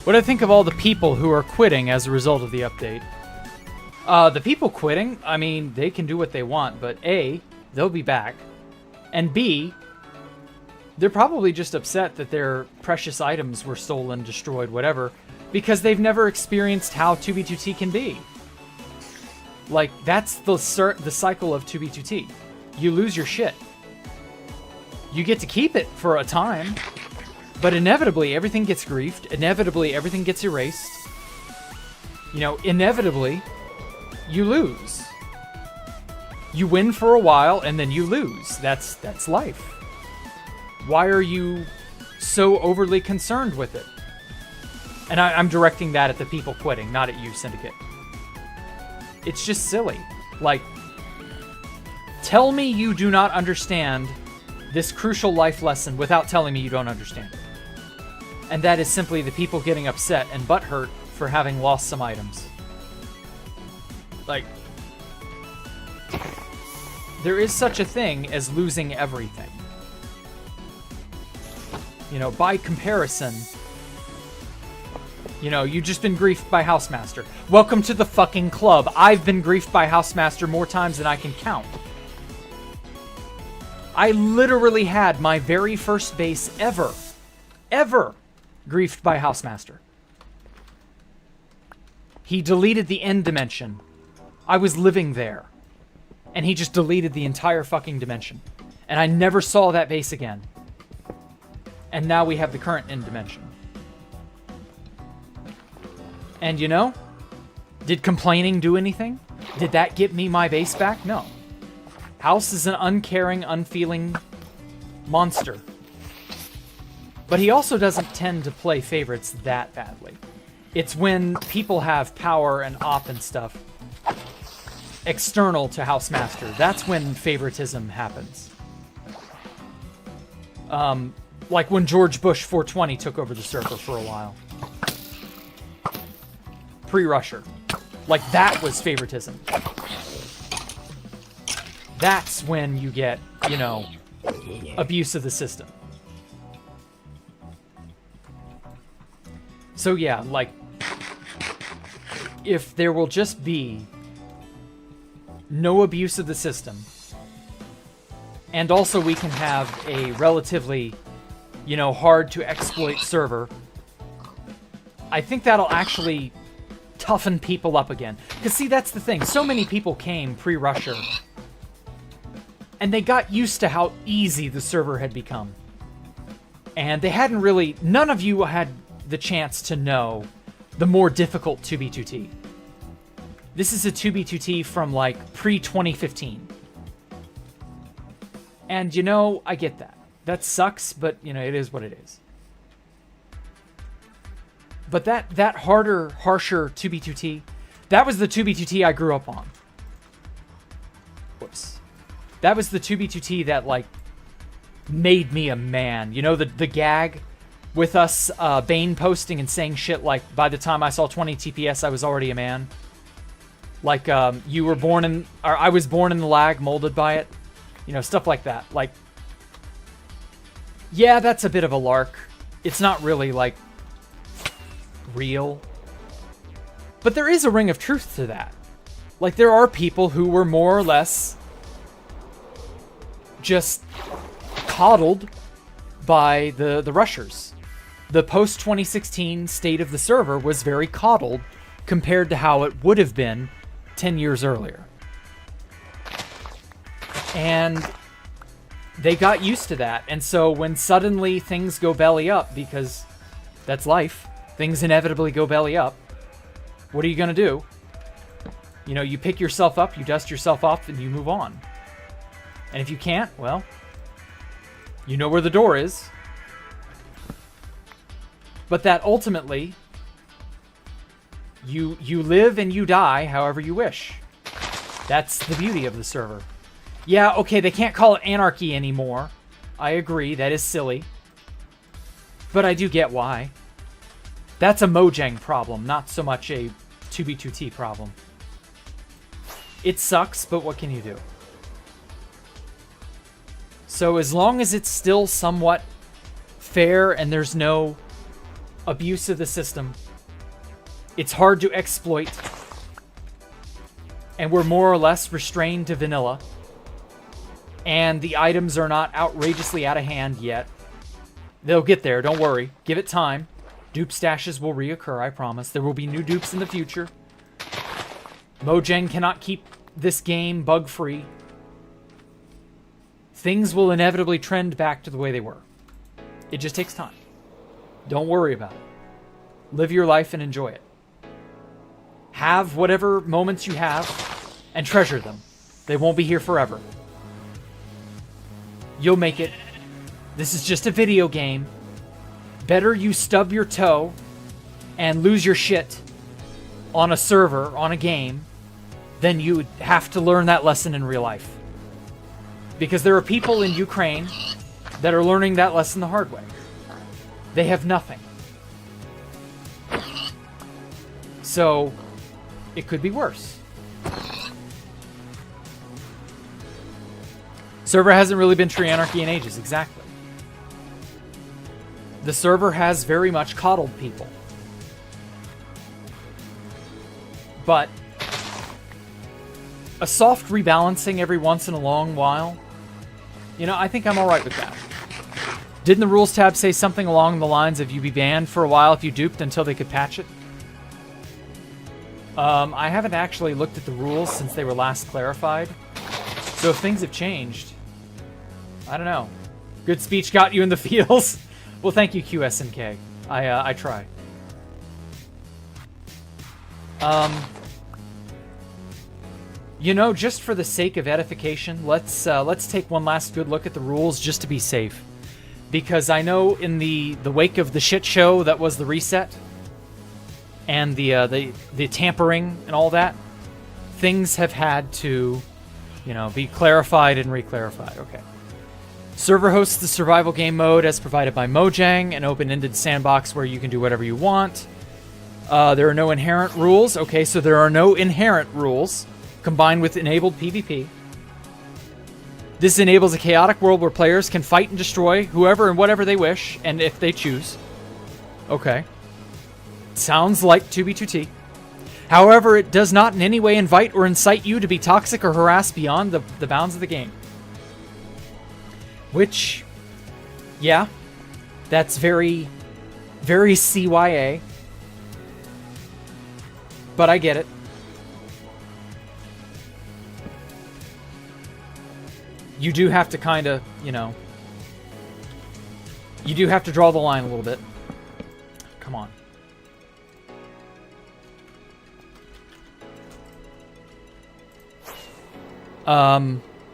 What do I think of all the people who are quitting as a result of the update? The people quitting, I mean, they can do what they want, but A, they'll be back, and B, they're probably just upset that their precious items were stolen, destroyed, whatever, because they've never experienced how 2B2T can be. Like, that's the cycle of 2B2T. You lose your shit. You get to keep it for a time, but inevitably everything gets griefed, inevitably everything gets erased. You know, inevitably, you lose. You win for a while, and then you lose. That's life. Why are you so overly concerned with it? And I'm directing that at the people quitting, not at you, Syndicate. It's just silly. Like, tell me you do not understand this crucial life lesson without telling me you don't understand it. And that is simply the people getting upset and butthurt for having lost some items. Like, there is such a thing as losing everything. You know, by comparison, you know, you've just been griefed by Housemaster. Welcome to the fucking club. I've been griefed by Housemaster more times than I can count. I literally had my very first base ever griefed by Housemaster. He deleted the end dimension. I was living there. And he just deleted the entire fucking dimension. And I never saw that base again. And now we have the current end dimension. And you know, did complaining do anything? Did that get me my base back? No. House is an uncaring, unfeeling monster. But he also doesn't tend to play favorites that badly. It's when people have power and op and stuff external to Housemaster. That's when favoritism happens. Like when George Bush 420 took over the server for a while. Pre-Rusher. Like, that was favoritism. That's when you get, you know, abuse of the system. So yeah, like, if there will just be no abuse of the system, and also we can have a relatively, you know, hard to exploit server, I think that'll actually toughen people up again. Because see, that's the thing. So many people came pre-Rusher, and they got used to how easy the server had become. And they hadn't really... None of you had the chance to know the more difficult 2B2T. This is a 2B2T from, like, pre-2015. And, you know, I get that. That sucks, but, you know, it is what it is. But that harder, harsher 2B2T, that was the 2B2T I grew up on. Whoops. That was the 2B2T that, like, made me a man. You know, the gag with us Bane posting and saying shit like, by the time I saw 20 TPS, I was already a man. Like, you were born in... Or I was born in the lag, molded by it. You know, stuff like that. Like, yeah, that's a bit of a lark. It's not really, like, real. But there is a ring of truth to that. Like, there are people who were more or less just coddled by the rushers. The post-2016 state of the server was very coddled compared to how it would have been 10 years earlier. And they got used to that. And so when suddenly things go belly up, because that's life, things inevitably go belly up, what are you going to do? You know, you pick yourself up, you dust yourself off, and you move on. And if you can't, well, you know where the door is. But that ultimately, you live and you die however you wish. That's the beauty of the server. Yeah, okay, they can't call it anarchy anymore. I agree, that is silly. But I do get why. That's a Mojang problem, not so much a 2B2T problem. It sucks, but what can you do? So as long as it's still somewhat fair and there's no abuse of the system. It's hard to exploit. And we're more or less restrained to vanilla. And the items are not outrageously out of hand yet. They'll get there, don't worry. Give it time. Dupe stashes will reoccur, I promise. There will be new dupes in the future. Mojang cannot keep this game bug-free. Things will inevitably trend back to the way they were. It just takes time. Don't worry about it. Live your life and enjoy it. Have whatever moments you have and treasure them. They won't be here forever. You'll make it. This is just a video game. Better you stub your toe and lose your shit on a server, on a game, than you have to learn that lesson in real life. Because there are people in Ukraine that are learning that lesson the hard way. They have nothing. So, it could be worse. Server hasn't really been tree anarchy in ages, exactly. The server has very much coddled people. But a soft rebalancing every once in a long while, you know, I think I'm alright with that. Didn't the rules tab say something along the lines of you'd be banned for a while if you duped until they could patch it? I haven't actually looked at the rules since they were last clarified. So if things have changed, I don't know. Good speech got you in the feels. Well, thank you, QSNK. I try. You know, just for the sake of edification, let's take one last good look at the rules just to be safe. Because I know in the wake of the shit show that was the reset and the tampering and all that, things have had to, you know, be clarified and reclarified. Okay. Server hosts the survival game mode as provided by Mojang, an open-ended sandbox where you can do whatever you want. There are no inherent rules. Okay, so there are no inherent rules combined with enabled PvP. This enables a chaotic world where players can fight and destroy whoever and whatever they wish, and if they choose. Okay. Sounds like 2B2T. However, it does not in any way invite or incite you to be toxic or harass beyond the bounds of the game. Which, yeah, that's very, very CYA. But I get it. You do have to kind of, you know, you do have to draw the line a little bit. Come on.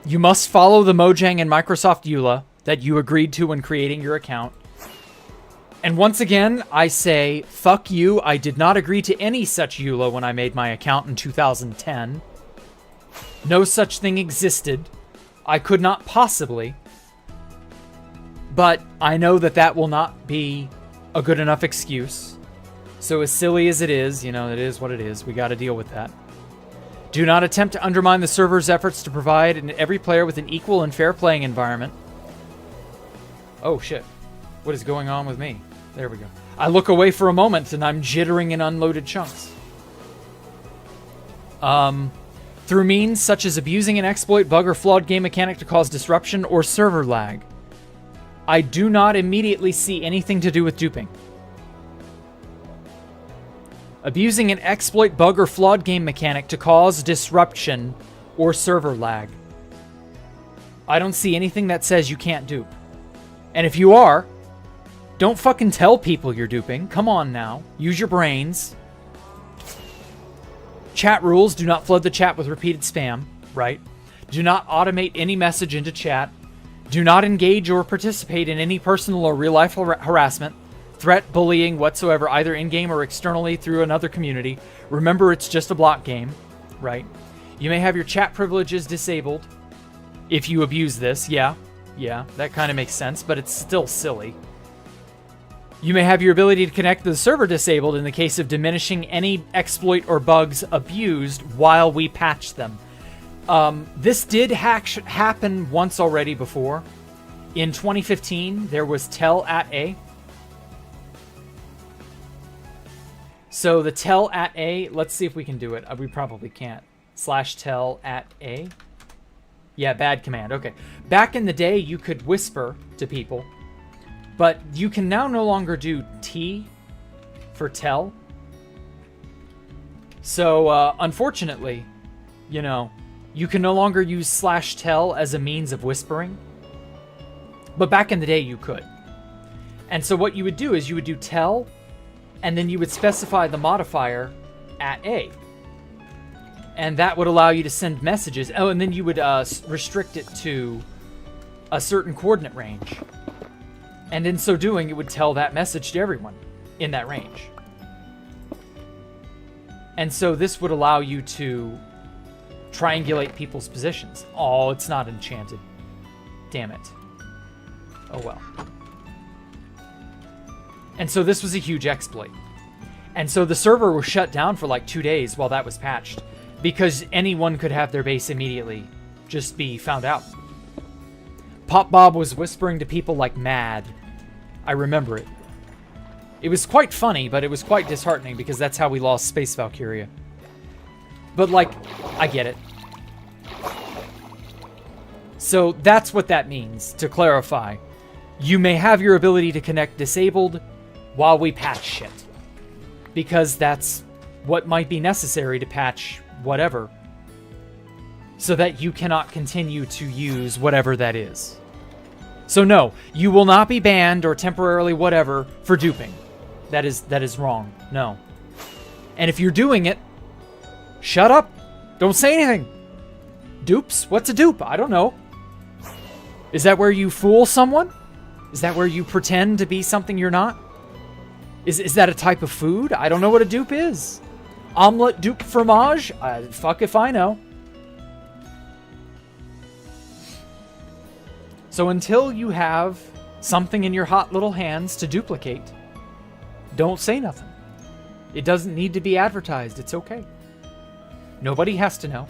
You must follow the Mojang and Microsoft EULA that you agreed to when creating your account. And once again, I say, fuck you. I did not agree to any such EULA when I made my account in 2010. No such thing existed. I could not possibly. But I know that that will not be a good enough excuse. So as silly as it is, you know, it is what it is. We got to deal with that. Do not attempt to undermine the server's efforts to provide every player with an equal and fair playing environment. Oh, shit. What is going on with me? There we go. I look away for a moment and I'm jittering in unloaded chunks. Through means such as abusing an exploit, bug, or flawed game mechanic to cause disruption or server lag. I do not immediately see anything to do with duping. Abusing an exploit, bug, or flawed game mechanic to cause disruption or server lag. I don't see anything that says you can't dupe. And if you are, don't fucking tell people you're duping. Come on now. Use your brains. Chat rules. Do not flood the chat with repeated spam, right? Do not automate any message into chat. Do not engage or participate in any personal or real-life harassment, threat, bullying, whatsoever, either in-game or externally through another community. Remember, it's just a block game, right? You may have your chat privileges disabled if you abuse this. Yeah, that kind of makes sense, but it's still silly. You may have your ability to connect to the server disabled in the case of diminishing any exploit or bugs abused while we patch them. This did happen once already before. In 2015, there was Tell at A. So the tell at A, let's see if we can do it. We probably can't. /tell at A. Yeah, bad command. Okay. Back in the day, you could whisper to people, but you can now no longer do T for tell. So, unfortunately, you know, you can no longer use /tell as a means of whispering, but back in the day, you could. And so what you would do is you would do tell, and then you would specify the modifier at A. And that would allow you to send messages. Oh, and then you would restrict it to a certain coordinate range. And in so doing, it would tell that message to everyone in that range. And so this would allow you to triangulate people's positions. Oh, it's not enchanted. Damn it. Oh well. And so this was a huge exploit. And so the server was shut down for like 2 days while that was patched, because anyone could have their base immediately just be found out. Pop Bob was whispering to people like mad. I remember it. It was quite funny, but it was quite disheartening because that's how we lost Space Valkyria. But like, I get it. So that's what that means, to clarify. You may have your ability to connect disabled while we patch shit, because that's what might be necessary to patch whatever, so that you cannot continue to use whatever that is. So no, you will not be banned or temporarily whatever for duping. That is wrong. No. And if you're doing it, shut up. Don't say anything. Dupes? What's a dupe? I don't know. Is that where you fool someone? Is that where you pretend to be something you're not? Is that a type of food? I don't know what a dupe is. Omelette dupe fromage? Fuck if I know. So until you have something in your hot little hands to duplicate, don't say nothing. It doesn't need to be advertised. It's okay. Nobody has to know.